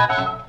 Hello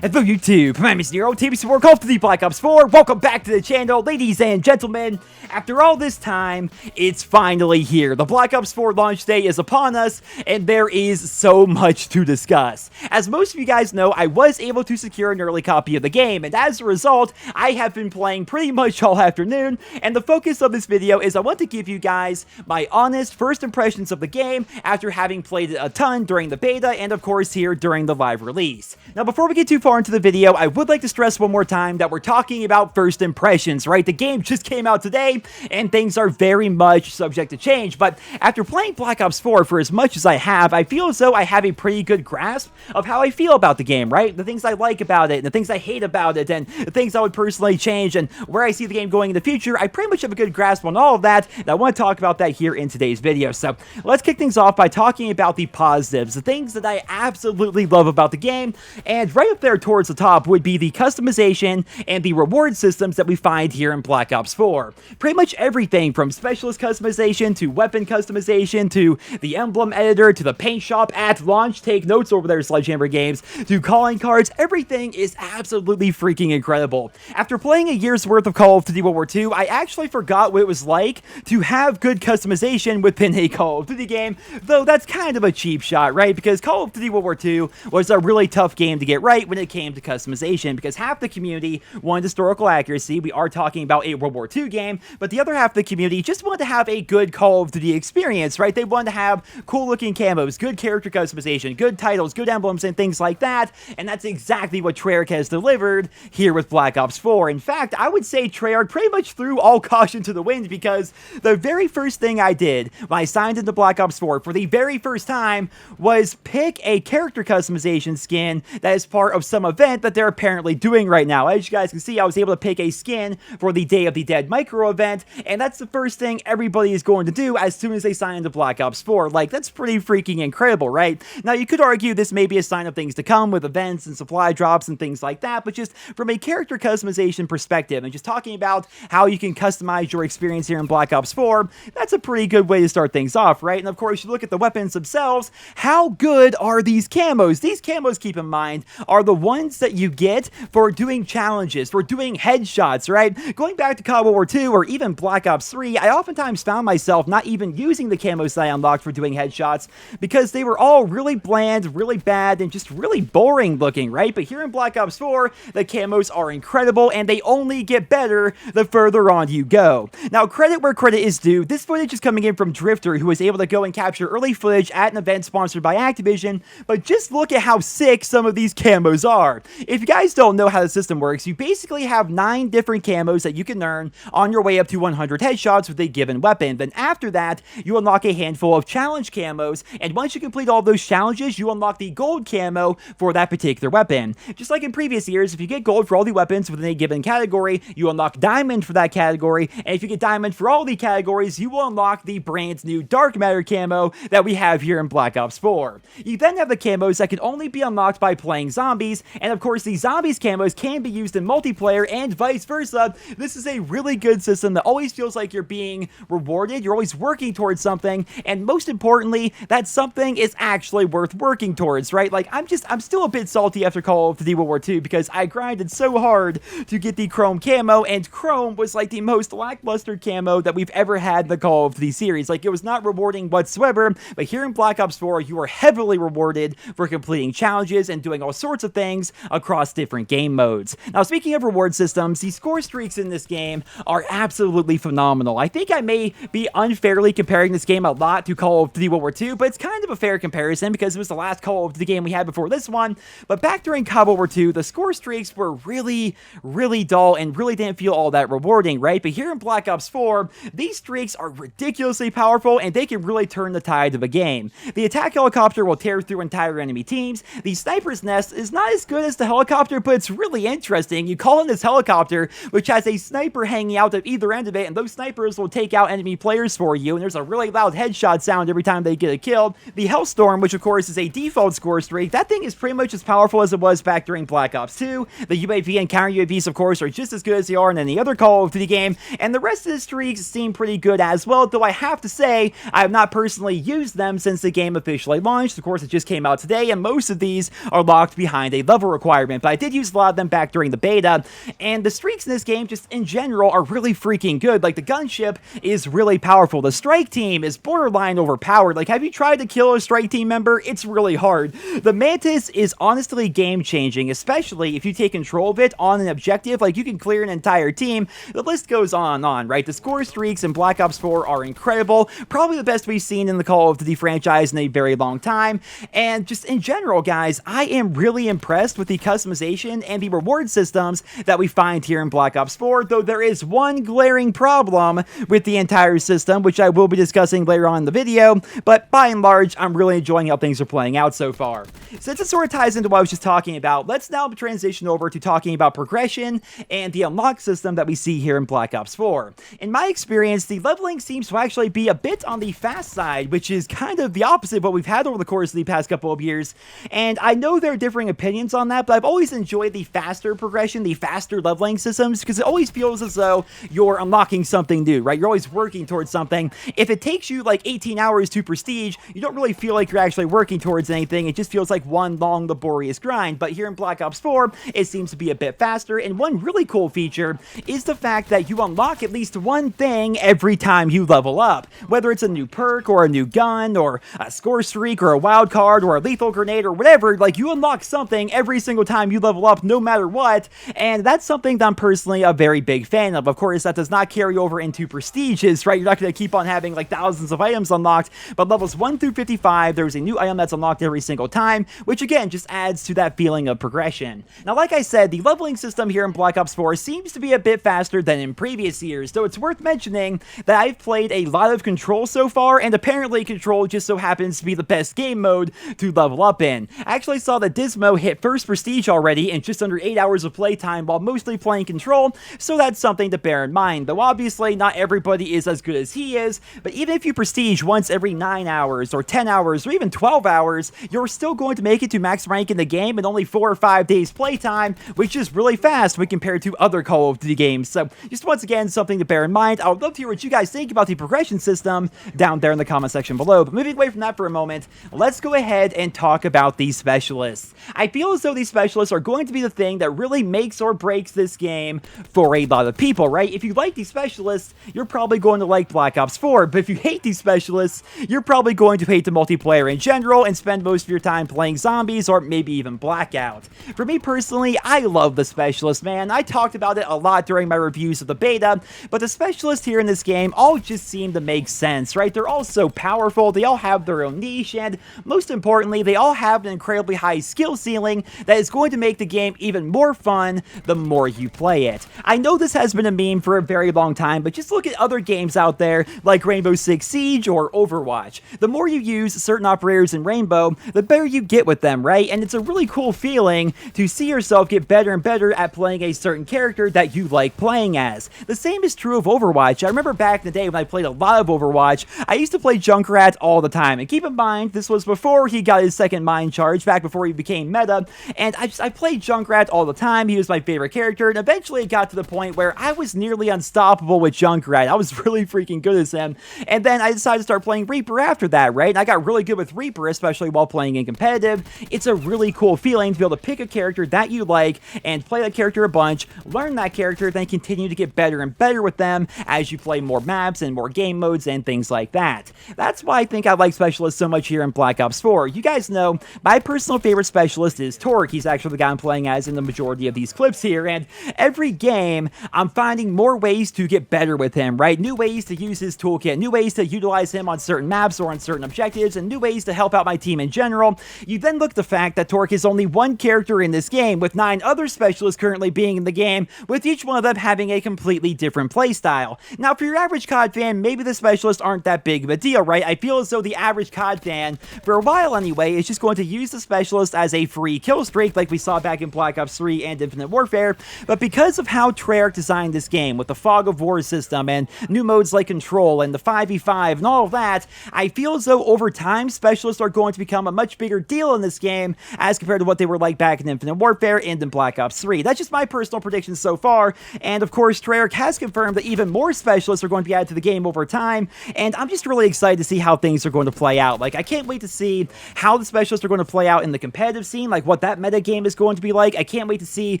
YouTube, my name is Nero, TV support Call of Duty Black Ops 4. Welcome back to the channel, ladies and gentlemen. After all this time, it's finally here. The Black Ops 4 launch day is upon us, and there is so much to discuss. As most of you guys know, I was able to secure an early copy of the game, and as a result, I have been playing pretty much all afternoon, and the focus of this video is I want to give you guys my honest first impressions of the game after having played it a ton during the beta, and of course here during the live release. Now before we get too far into the video, I would like to stress one more time that we're talking about first impressions, right? The game just came out today, and things are very much subject to change, but after playing Black Ops 4 for as much as I have, I feel as though I have a pretty good grasp of how I feel about the game, right? The things I like about it, and the things I hate about it, and the things I would personally change, and where I see the game going in the future. I pretty much have a good grasp on all of that, and I want to talk about that here in today's video. So let's kick things off by talking about the positives, the things that I absolutely love about the game, and right up there towards the top would be the customization and the reward systems that we find here in Black Ops 4. Pretty much everything from specialist customization to weapon customization to the emblem editor to the paint shop at launch, take notes over there Sledgehammer Games, to calling cards, everything is absolutely freaking incredible. After playing a year's worth of Call of Duty World War II, I actually forgot what it was like to have good customization within a Call of Duty game, though that's kind of a cheap shot, right? Because Call of Duty World War II was a really tough game to get right when it came to customization, because half the community wanted historical accuracy. We are talking about a World War II game, but the other half of the community just wanted to have a good Call of Duty experience, right? They wanted to have cool looking camos, good character customization, good titles, good emblems, and things like that, and that's exactly what Treyarch has delivered here with Black Ops 4. In fact, I would say Treyarch pretty much threw all caution to the wind, because the very first thing I did when I signed into Black Ops 4 for the very first time was pick a character customization skin that is part of some event that they're apparently doing right now. As you guys can see, I was able to pick a skin for the Day of the Dead micro event, and that's the first thing everybody is going to do as soon as they sign into Black Ops 4. Like, that's pretty freaking incredible, right? Now, you could argue this may be a sign of things to come with events and supply drops and things like that, but just from a character customization perspective and just talking about how you can customize your experience here in Black Ops 4, that's a pretty good way to start things off, right? And of course, you look at the weapons themselves. How good are these camos? These camos, keep in mind, are the ones that you get for doing challenges, for doing headshots, right? Going back to COD World War II or even Black Ops 3, I oftentimes found myself not even using the camos that I unlocked for doing headshots because they were all really bland, really bad, and just really boring looking, right? But here in Black Ops 4, the camos are incredible, and they only get better the further on you go. Now, credit where credit is due. This footage is coming in from Drifter, who was able to go and capture early footage at an event sponsored by Activision, but just look at how sick some of these camos are. If you guys don't know how the system works, you basically have 9 different camos that you can earn on your way up to 100 headshots with a given weapon. Then after that, you unlock a handful of challenge camos, and once you complete all those challenges, you unlock the gold camo for that particular weapon. Just like in previous years, if you get gold for all the weapons within a given category, you unlock diamond for that category, and if you get diamond for all the categories, you will unlock the brand new dark matter camo that we have here in Black Ops 4. You then have the camos that can only be unlocked by playing zombies, and of course the zombies camos can be used in multiplayer and vice versa. This is a really good system that always feels like you're being rewarded, you're always working towards something, and most importantly, that something is actually worth working towards, right? Like, I'm still a bit salty after Call of Duty World War II because I grinded so hard to get the Chrome camo, and Chrome was like the most lackluster camo that we've ever had in the Call of Duty series. Like, it was not rewarding whatsoever, but here in Black Ops 4, you are heavily rewarded for completing challenges and doing all sorts of things across different game modes. Now, speaking of reward systems, the score streaks in this game are absolutely phenomenal. I think I may be unfairly comparing this game a lot to Call of Duty World War II, but it's kind of a fair comparison because it was the last Call of Duty game we had before this one. But back during COD World War II, the score streaks were really, really dull and really didn't feel all that rewarding, right? But here in Black Ops 4, these streaks are ridiculously powerful, and they can really turn the tide of a game. The attack helicopter will tear through entire enemy teams. The sniper's nest is not as good good as the helicopter, but it's really interesting. You call in this helicopter, which has a sniper hanging out at either end of it, and those snipers will take out enemy players for you, and there's a really loud headshot sound every time they get a kill. The Hellstorm, which of course is a default score streak, that thing is pretty much as powerful as it was back during Black Ops 2. The UAV and counter UAVs, of course, are just as good as they are in any other Call of Duty game, and the rest of the streaks seem pretty good as well, though I have to say, I have not personally used them since the game officially launched. Of course, it just came out today, and most of these are locked behind a level requirement, but I did use a lot of them back during the beta, and the streaks in this game, just in general, are really freaking good. Like, the gunship is really powerful. The strike team is borderline overpowered. Like, have you tried to kill a strike team member? It's really hard. The Mantis is honestly game-changing, especially if you take control of it on an objective. Like, you can clear an entire team. The list goes on and on, right? The score streaks in Black Ops 4 are incredible. Probably the best we've seen in the Call of Duty franchise in a very long time. And just in general, guys, I am really impressed with the customization and the reward systems that we find here in Black Ops 4, though there is one glaring problem with the entire system, which I will be discussing later on in the video, but by and large, I'm really enjoying how things are playing out so far. Since it sort of ties into what I was just talking about, let's now transition over to talking about progression and the unlock system that we see here in Black Ops 4. In my experience, the leveling seems to actually be a bit on the fast side, which is kind of the opposite of what we've had over the course of the past couple of years, and I know there are differing opinions on that, but I've always enjoyed the faster progression, the faster leveling systems, because it always feels as though you're unlocking something new, right? You're always working towards something. If it takes you like 18 hours to prestige, you don't really feel like you're actually working towards anything. It just feels like one long, laborious grind, but here in Black Ops 4, it seems to be a bit faster, and one really cool feature is the fact that you unlock at least one thing every time you level up, whether it's a new perk, or a new gun, or a score streak, or a wild card, or a lethal grenade, or whatever. Like, you unlock something every single time you level up, no matter what, and that's something that I'm personally a very big fan of. Of course, that does not carry over into prestiges, right? You're not going to keep on having like thousands of items unlocked, but levels 1 through 55, there's a new item that's unlocked every single time, which again just adds to that feeling of progression. Now, like I said, the leveling system here in Black Ops 4 seems to be a bit faster than in previous years, though it's worth mentioning that I've played a lot of Control so far, and apparently Control just so happens to be the best game mode to level up in. I actually saw that Dismo hit first prestige already in just under 8 hours of playtime while mostly playing Control, so that's something to bear in mind, though obviously not everybody is as good as he is, but even if you prestige once every 9 hours, or 10 hours, or even 12 hours, you're still going to make it to max rank in the game in only 4 or 5 days playtime, which is really fast when compared to other Call of Duty games. So just once again, something to bear in mind. I would love to hear what you guys think about the progression system down there in the comment section below, but moving away from that for a moment, let's go ahead and talk about these specialists. I feel as though these specialists are going to be the thing that really makes or breaks this game for a lot of people, right? If you like these specialists, you're probably going to like Black Ops 4, but if you hate these specialists, you're probably going to hate the multiplayer in general and spend most of your time playing zombies or maybe even Blackout. For me personally, I love the specialists, man. I talked about it a lot during my reviews of the beta, but the specialists here in this game all just seem to make sense, right? They're all so powerful, they all have their own niche, and most importantly, they all have an incredibly high skill ceiling that is going to make the game even more fun the more you play it. I know this has been a meme for a very long time, but just look at other games out there like Rainbow Six Siege or Overwatch. The more you use certain operators in Rainbow, the better you get with them, right? And it's a really cool feeling to see yourself get better and better at playing a certain character that you like playing as. The same is true of Overwatch. I remember back in the day when I played a lot of Overwatch, I used to play Junkrat all the time. And keep in mind, this was before he got his second mind charge, back before he became meta, and I played Junkrat all the time. He was my favorite character, and eventually it got to the point where I was nearly unstoppable with Junkrat. I was really freaking good as him, and then I decided to start playing Reaper after that, right? And I got really good with Reaper, especially while playing in competitive. It's a really cool feeling to be able to pick a character that you like and play that character a bunch, learn that character, then continue to get better and better with them as you play more maps and more game modes and things like that. That's why I think I like specialists so much here in Black Ops 4. You guys know, my personal favorite specialist is Torque. He's actually the guy I'm playing as in the majority of these clips here, and every game, I'm finding more ways to get better with him, right? New ways to use his toolkit, new ways to utilize him on certain maps or on certain objectives, and new ways to help out my team in general. You then look at the fact that Torque is only one character in this game, with 9 other specialists currently being in the game, with each one of them having a completely different playstyle. Now, for your average COD fan, maybe the specialists aren't that big of a deal, right? I feel as though the average COD fan, for a while anyway, is just going to use the specialist as a free kill streak like we saw back in Black Ops 3 and Infinite Warfare, but because of how Treyarch designed this game with the Fog of War system and new modes like Control and the 5v5 and all of that, I feel as though over time, specialists are going to become a much bigger deal in this game as compared to what they were like back in Infinite Warfare and in Black Ops 3. That's just my personal prediction so far, and of course, Treyarch has confirmed that even more specialists are going to be added to the game over time, and I'm just really excited to see how things are going to play out. Like, I can't wait to see how the specialists are going to play out in the competitive scene, like what that meta game is going to be like. I can't wait to see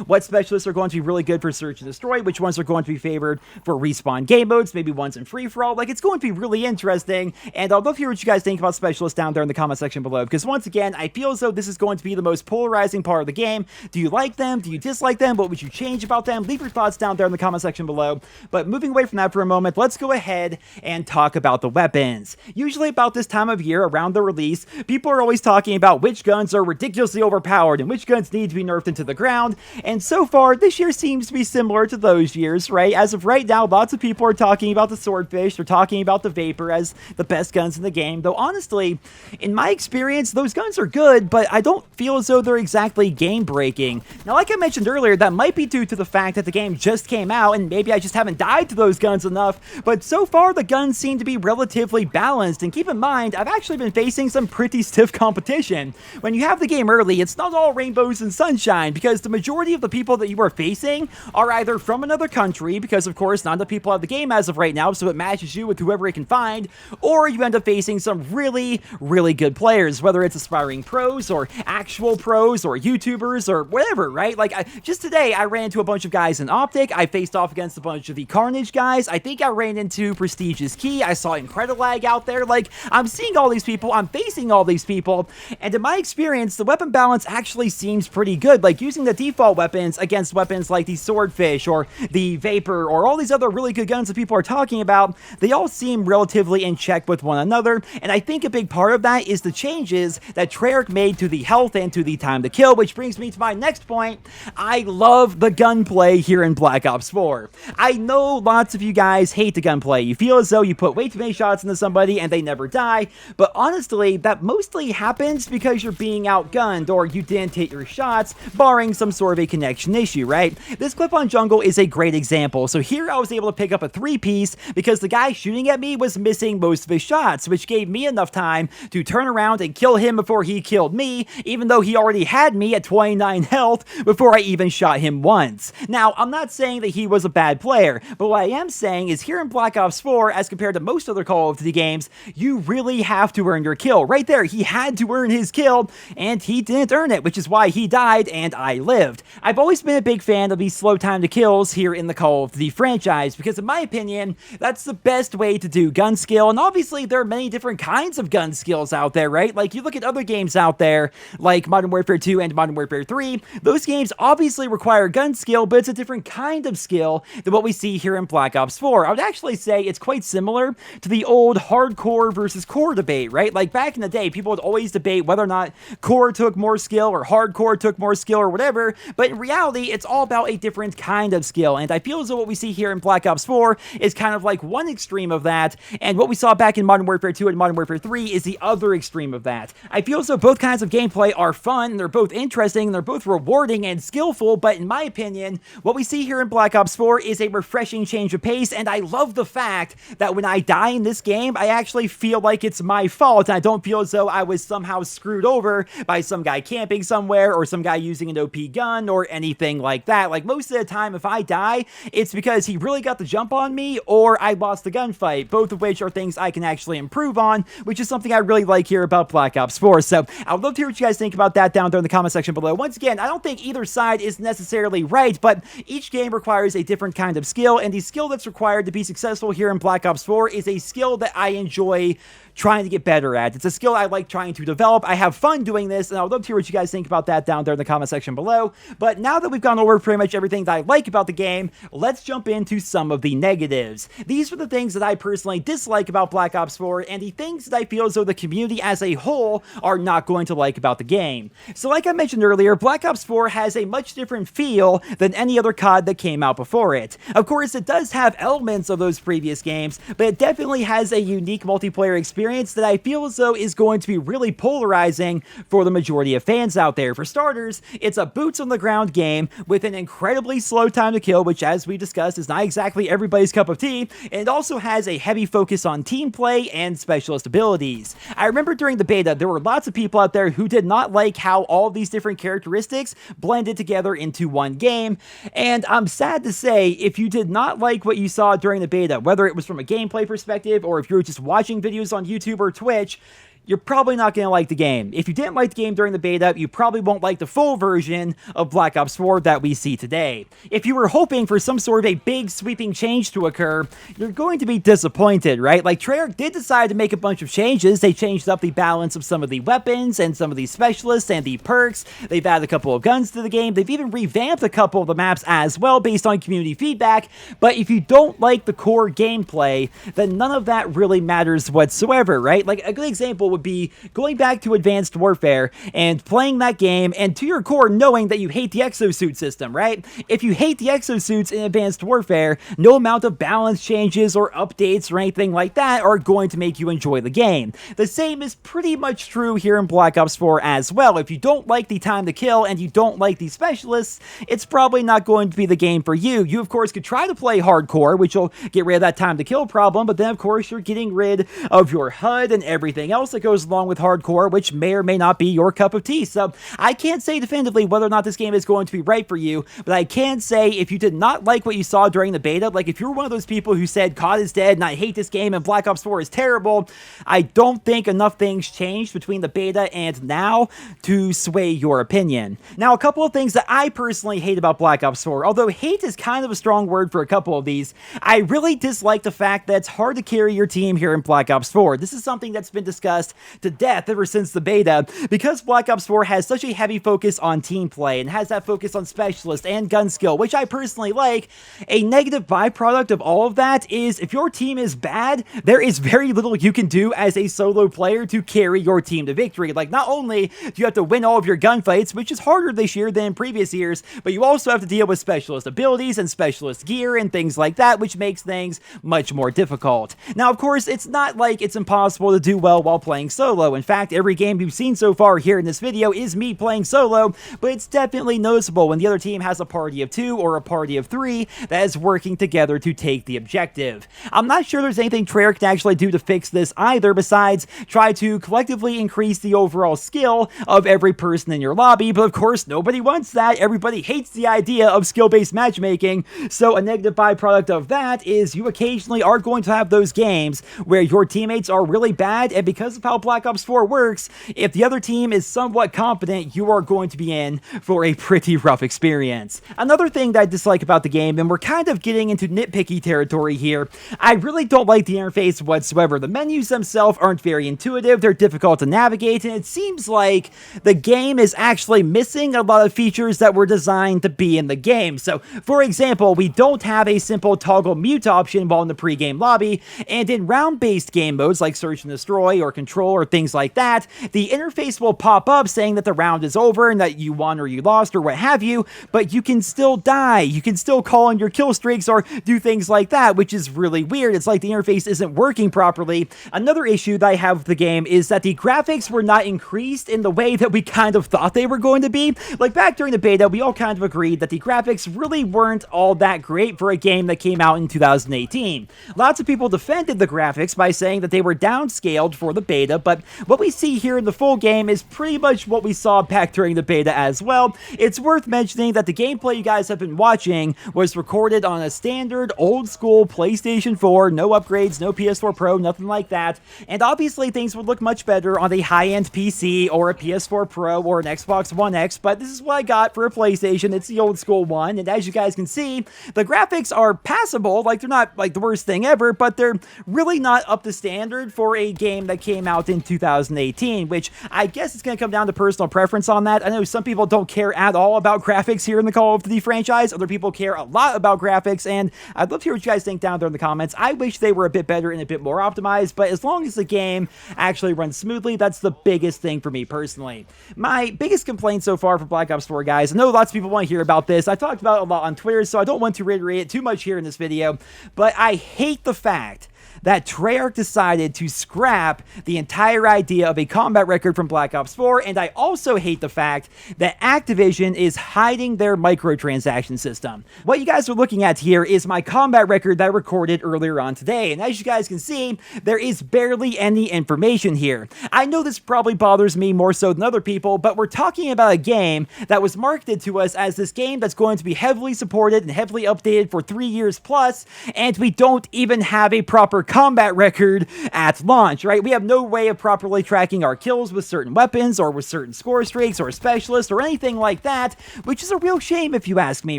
what specialists are going to be really good for Search and Destroy, which ones are going to be favored for respawn game modes, maybe ones in free-for-all. Like, it's going to be really interesting, and I'd love to hear what you guys think about specialists down there in the comment section below, because once again, I feel as though this is going to be the most polarizing part of the game. Do you like them? Do you dislike them? What would you change about them? Leave your thoughts down there in the comment section below. But moving away from that for a moment, let's go ahead and talk about the weapons. Usually about this time of year, around the release, people are always talking about which guns are ridiculously overpowered and which guns need to be nerfed into the ground, and so far, this year seems to be similar to those years, right? As of right now, lots of people are talking about the Swordfish, they're talking about the Vapor as the best guns in the game, though honestly, in my experience, those guns are good, but I don't feel as though they're exactly game-breaking. Now, like I mentioned earlier, that might be due to the fact that the game just came out, and maybe I just haven't died to those guns enough, but so far, the guns seem to be relatively balanced, and keep in mind, I've actually been facing some pretty stiff competition. When you have the game early, it's not all rainbows and sunshine, because the majority of the people that you are facing are either from another country, because of course, none of the people have the game as of right now, so it matches you with whoever it can find, or you end up facing some really, really good players, whether it's aspiring pros, or actual pros, or YouTubers, or whatever, right? Like, just today, I ran into a bunch of guys in Optic, I faced off against a bunch of the Carnage guys, I think I ran into Prestige's Key, I saw Incredilag out there, like, I'm seeing all these people, I'm facing all these people, and in my experience, the weapon balance actually seems pretty good. Like, using the default weapons against weapons like the Swordfish, or the Vapor, or all these other really good guns that people are talking about, they all seem relatively in check with one another, and I think a big part of that is the changes that Treyarch made to the health and to the time to kill, which brings me to my next point. I love the gunplay here in Black Ops 4. I know lots of you guys hate the gunplay. You feel as though you put way too many shots into somebody and they never die, but honestly, that mostly happens because you're being outgunned, or you didn't hit your shots, barring some sort of a connection issue, right? This clip on Jungle is a great example. So here I was able to pick up a 3-piece because the guy shooting at me was missing most of his shots, which gave me enough time to turn around and kill him before he killed me, even though he already had me at 29 health before I even shot him once. Now, I'm not saying that he was a bad player, but what I am saying is here in Black Ops 4, as compared to most other Call of Duty games, you really have to earn your kill. Right there, he had to earn his kill, and he didn't earn it, which is why he died and I lived. I've always been a big fan of these slow time to kills here in the Call of Duty franchise, because in my opinion, that's the best way to do gun skill, and obviously there are many different kinds of gun skills out there, right? Like, you look at other games out there, like Modern Warfare 2 and Modern Warfare 3, those games obviously require gun skill, but it's a different kind of skill than what we see here in Black Ops 4. I would actually say it's quite similar to the old hardcore versus core debate, right? Like, back in the day, people would always debate whether or not core took more skill or hardcore took more skill or whatever, but in reality, it's all about a different kind of skill, and I feel as though what we see here in Black Ops 4 is kind of like one extreme of that, and what we saw back in Modern Warfare 2 and Modern Warfare 3 is the other extreme of that. I feel as though both kinds of gameplay are fun, they're both interesting, they're both rewarding and skillful, but in my opinion, what we see here in Black Ops 4 is a refreshing change of pace, and I love the fact that when I die in this game, I actually feel like it's my fault, and I don't feel as though I was somehow screwed over by some guy camping somewhere, or some guy using an OP gun, or anything like that. Like, most of the time, if I die, it's because he really got the jump on me, or I lost the gunfight, both of which are things I can actually improve on, which is something I really like here about Black Ops 4. So, I would love to hear what you guys think about that down there in the comment section below. Once again, I don't think either side is necessarily right, but each game requires a different kind of skill, and the skill that's required to be successful here in Black Ops 4 is a skill that I enjoy trying to get better at. It's a skill I like trying to develop. I have fun doing this, and I would love to hear what you guys think about that down there in the comment section below. But now that we've gone over pretty much everything that I like about the game, let's jump into some of the negatives. These are the things that I personally dislike about Black Ops 4, and the things that I feel as though the community as a whole are not going to like about the game. So like I mentioned earlier, Black Ops 4 has a much different feel than any other COD that came out before it. Of course, it does have elements of those previous games, but it definitely has a unique multiplayer experience that I feel as though is going to be really polarizing for the majority of fans out there. For starters, it's a boots on the ground game with an incredibly slow time to kill, which, as we discussed, is not exactly everybody's cup of tea, and it also has a heavy focus on team play and specialist abilities. I remember during the beta, there were lots of people out there who did not like how all of these different characteristics blended together into one game, and I'm sad to say, if you did not like what you saw during the beta, whether it was from a gameplay perspective or if you were just watching videos on YouTube or Twitch, you're probably not going to like the game. If you didn't like the game during the beta, you probably won't like the full version of Black Ops 4 that we see today. If you were hoping for some sort of a big sweeping change to occur, you're going to be disappointed, right? Like, Treyarch did decide to make a bunch of changes. They changed up the balance of some of the weapons and some of the specialists and the perks. They've added a couple of guns to the game. They've even revamped a couple of the maps as well based on community feedback. But if you don't like the core gameplay, then none of that really matters whatsoever, right? Like, a good example would be going back to Advanced Warfare and playing that game and to your core knowing that you hate the exosuit system, right? If you hate the exosuits in Advanced Warfare, no amount of balance changes or updates or anything like that are going to make you enjoy the game. The same is pretty much true here in Black Ops 4 as well. If you don't like the time to kill and you don't like the specialists, it's probably not going to be the game for you. You, of course, could try to play hardcore, which will get rid of that time to kill problem, but then, of course, you're getting rid of your HUD and everything else that goes along with hardcore, which may or may not be your cup of tea. So I can't say definitively whether or not this game is going to be right for you, but I can say if you did not like what you saw during the beta, like if you're one of those people who said COD is dead and I hate this game and Black Ops 4 is terrible, I don't think enough things changed between the beta and now to sway your opinion. Now, a couple of things that I personally hate about Black Ops 4, although hate is kind of a strong word for a couple of these, I really dislike the fact that it's hard to carry your team here in Black Ops 4. This is something that's been discussed to death ever since the beta, because Black Ops 4 has such a heavy focus on team play and has that focus on specialist and gun skill, which I personally like. A negative byproduct of all of that is if your team is bad, there is very little you can do as a solo player to carry your team to victory. Like, not only do you have to win all of your gunfights, which is harder this year than in previous years, but you also have to deal with specialist abilities and specialist gear and things like that, which makes things much more difficult. Now, of course, it's not like it's impossible to do well while playing solo. In fact, every game you've seen so far here in this video is me playing solo, but it's definitely noticeable when the other team has a party of 2 or a party of 3 that is working together to take the objective. I'm not sure there's anything Treyarch can actually do to fix this either, besides try to collectively increase the overall skill of every person in your lobby, but of course nobody wants that. Everybody hates the idea of skill-based matchmaking, so a negative byproduct of that is you occasionally are going to have those games where your teammates are really bad, and because of how Black Ops 4 works, if the other team is somewhat competent, you are going to be in for a pretty rough experience. Another thing that I dislike about the game, and we're kind of getting into nitpicky territory here, I really don't like the interface whatsoever. The menus themselves aren't very intuitive, they're difficult to navigate, and it seems like the game is actually missing a lot of features that were designed to be in the game. So, for example, we don't have a simple toggle mute option while in the pre-game lobby, and in round-based game modes like Search and Destroy or Control or things like that, the interface will pop up saying that the round is over and that you won or you lost or what have you, but you can still die. You can still call on your kill streaks or do things like that, which is really weird. It's like the interface isn't working properly. Another issue that I have with the game is that the graphics were not increased in the way that we kind of thought they were going to be. Like, back during the beta, we all kind of agreed that the graphics really weren't all that great for a game that came out in 2018. Lots of people defended the graphics by saying that they were downscaled for the beta, but what we see here in the full game is pretty much what we saw back during the beta as well. It's worth mentioning that the gameplay you guys have been watching was recorded on a standard old school PlayStation 4, no upgrades, no PS4 Pro, nothing like that, and obviously things would look much better on a high-end PC or a PS4 Pro or an Xbox One X, but this is what I got for a PlayStation. It's the old school one, and as you guys can see, the graphics are passable. Like, they're not like the worst thing ever, but they're really not up to standard for a game that came out in 2018, which I guess it's going to come down to personal preference on that. I know some people don't care at all about graphics here in the Call of Duty franchise. Other people care a lot about graphics, and I'd love to hear what you guys think down there in the comments. I wish they were a bit better and a bit more optimized, but as long as the game actually runs smoothly, that's the biggest thing for me personally. My biggest complaint so far for Black Ops 4, guys, I know lots of people want to hear about this. I talked about it a lot on Twitter, so I don't want to reiterate it too much here in this video, but I hate the fact that Treyarch decided to scrap the entire idea of a combat record from Black Ops 4, and I also hate the fact that Activision is hiding their microtransaction system. What you guys are looking at here is my combat record that I recorded earlier on today, and as you guys can see, there is barely any information here. I know this probably bothers me more so than other people, but we're talking about a game that was marketed to us as this game that's going to be heavily supported and heavily updated for 3 years plus, and we don't even have a proper combat record at launch, right? We have no way of properly tracking our kills with certain weapons or with certain score streaks or specialists or anything like that, which is a real shame if you ask me,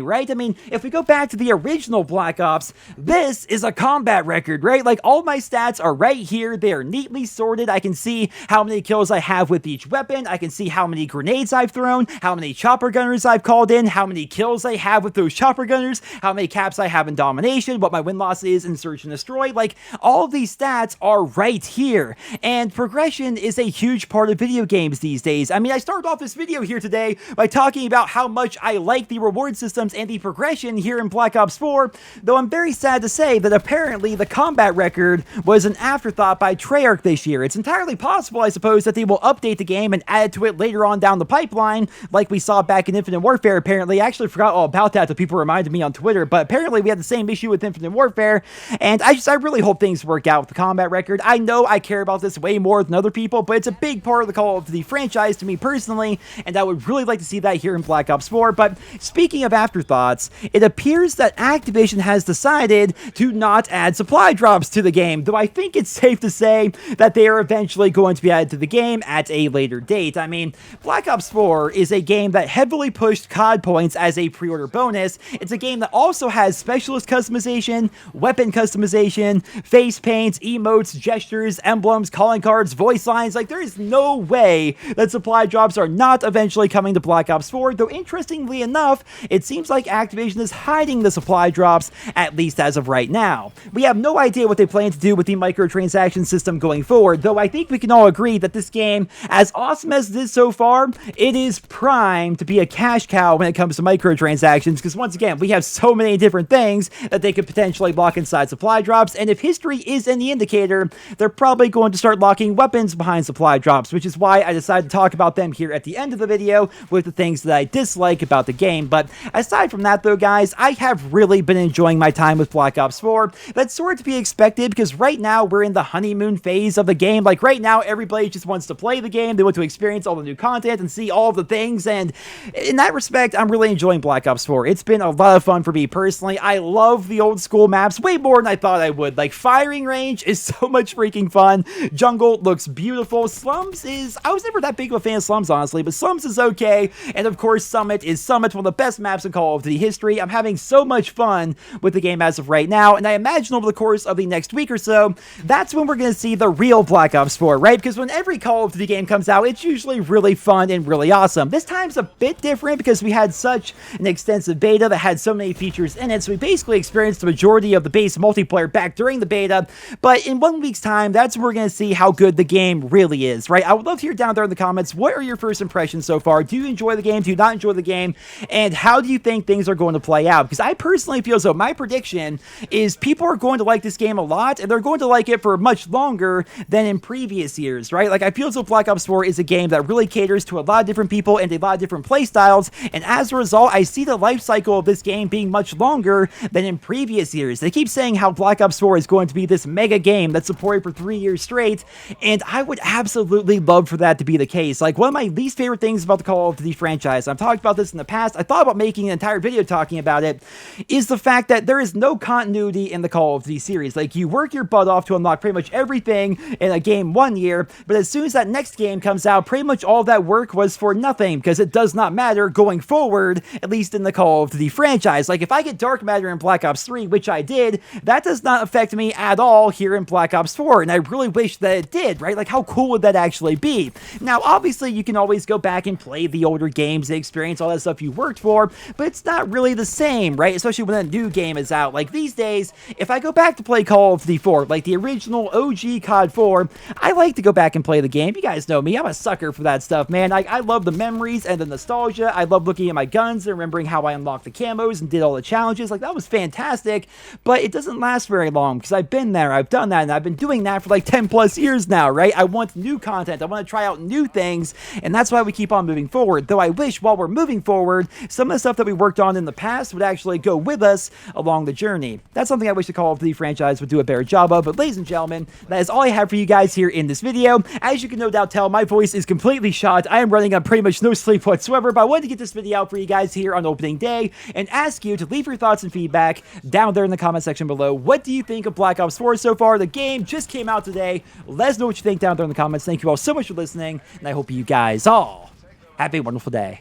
right? I mean, if we go back to the original Black Ops, this is a combat record, right? Like, all my stats are right here. They are neatly sorted. I can see how many kills I have with each weapon. I can see how many grenades I've thrown, how many chopper gunners I've called in, how many kills I have with those chopper gunners, how many caps I have in domination, what my win-loss is in search and destroy. Like, all of these stats are right here, and progression is a huge part of video games these days. I mean, I started off this video here today by talking about how much I like the reward systems and the progression here in Black Ops 4, though I'm very sad to say that apparently the combat record was an afterthought by Treyarch this year. It's entirely possible, I suppose, that they will update the game and add to it later on down the pipeline, like we saw back in Infinite Warfare. Apparently, I actually forgot all about that, the people reminded me on Twitter, but apparently we had the same issue with Infinite Warfare, and I really hope things work out with the combat record. I know I care about this way more than other people, but it's a big part of the Call of Duty franchise to me personally, and I would really like to see that here in Black Ops 4. But speaking of afterthoughts, it appears that Activision has decided to not add supply drops to the game, though I think it's safe to say that they are eventually going to be added to the game at a later date. I mean, Black Ops 4 is a game that heavily pushed COD points as a pre-order bonus. It's a game that also has specialist customization, weapon customization, face paints, emotes, gestures, emblems, calling cards, voice lines. Like, there is no way that supply drops are not eventually coming to Black Ops 4, though interestingly enough, it seems like Activision is hiding the supply drops, at least as of right now. We have no idea what they plan to do with the microtransaction system going forward, though I think we can all agree that this game, as awesome as it is so far, it is primed to be a cash cow when it comes to microtransactions, because once again, we have so many different things that they could potentially lock inside supply drops, and if history is any indicator, they're probably going to start locking weapons behind supply drops, which is why I decided to talk about them here at the end of the video with the things that I dislike about the game. But aside from that though, guys, I have really been enjoying my time with Black Ops 4. That's sort of to be expected, because right now we're in the honeymoon phase of the game. Like, right now everybody just wants to play the game, they want to experience all the new content and see all of the things, and in that respect, I'm really enjoying Black Ops 4. It's been a lot of fun for me personally. I love the old school maps way more than I thought I would. Like, firing range is so much freaking fun. Jungle looks beautiful. Slums is, I was never that big of a fan of Slums, honestly, but Slums is okay. And of course, Summit is one of the best maps in Call of Duty history. I'm having so much fun with the game as of right now, and I imagine over the course of the next week or so, that's when we're going to see the real Black Ops 4, right? Because when every Call of Duty game comes out, it's usually really fun and really awesome. This time's a bit different because we had such an extensive beta that had so many features in it, so we basically experienced the majority of the base multiplayer back during the beta, but in 1 week's time, that's when we're going to see how good the game really is, right? I would love to hear down there in the comments, what are your first impressions so far? Do you enjoy the game? Do you not enjoy the game? And how do you think things are going to play out? Because I personally feel so. My prediction is people are going to like this game a lot, and they're going to like it for much longer than in previous years, right? Like, I feel as though Black Ops 4 is a game that really caters to a lot of different people and a lot of different play styles, and as a result, I see the life cycle of this game being much longer than in previous years. They keep saying how Black Ops 4 is going to be this mega game that's supported for 3 years straight, and I would absolutely love for that to be the case. Like, one of my least favorite things about the Call of Duty franchise, I've talked about this in the past, I thought about making an entire video talking about it, is the fact that there is no continuity in the Call of Duty series. Like, you work your butt off to unlock pretty much everything in a game 1 year, but as soon as that next game comes out, pretty much all that work was for nothing, because it does not matter going forward, at least in the Call of Duty franchise. Like, if I get Dark Matter in Black Ops 3, which I did, that does not affect me at all here in Black Ops 4, and I really wish that it did, right? Like, how cool would that actually be? Now, obviously, you can always go back and play the older games and experience all that stuff you worked for, but it's not really the same, right? Especially when a new game is out. Like, these days, if I go back to play Call of Duty 4, like the original OG COD 4, I like to go back and play the game. You guys know me, I'm a sucker for that stuff, man. I love the memories and the nostalgia. I love looking at my guns and remembering how I unlocked the camos and did all the challenges. Like, that was fantastic, but it doesn't last very long, because I've been there, I've done that, and I've been doing that for like 10 plus years now, right? I want new content, I want to try out new things, and that's why we keep on moving forward. Though I wish while we're moving forward, some of the stuff that we worked on in the past would actually go with us along the journey. That's something I wish the Call of Duty franchise would do a better job of, but ladies and gentlemen, that is all I have for you guys here in this video. As you can no doubt tell, my voice is completely shot. I am running on pretty much no sleep whatsoever, but I wanted to get this video out for you guys here on opening day and ask you to leave your thoughts and feedback down there in the comment section below. What do you think of Black Ops 4 so far? The game just came out today. Let us know what you think down there in the comments. Thank you all so much for listening, and I hope you guys all have a wonderful day.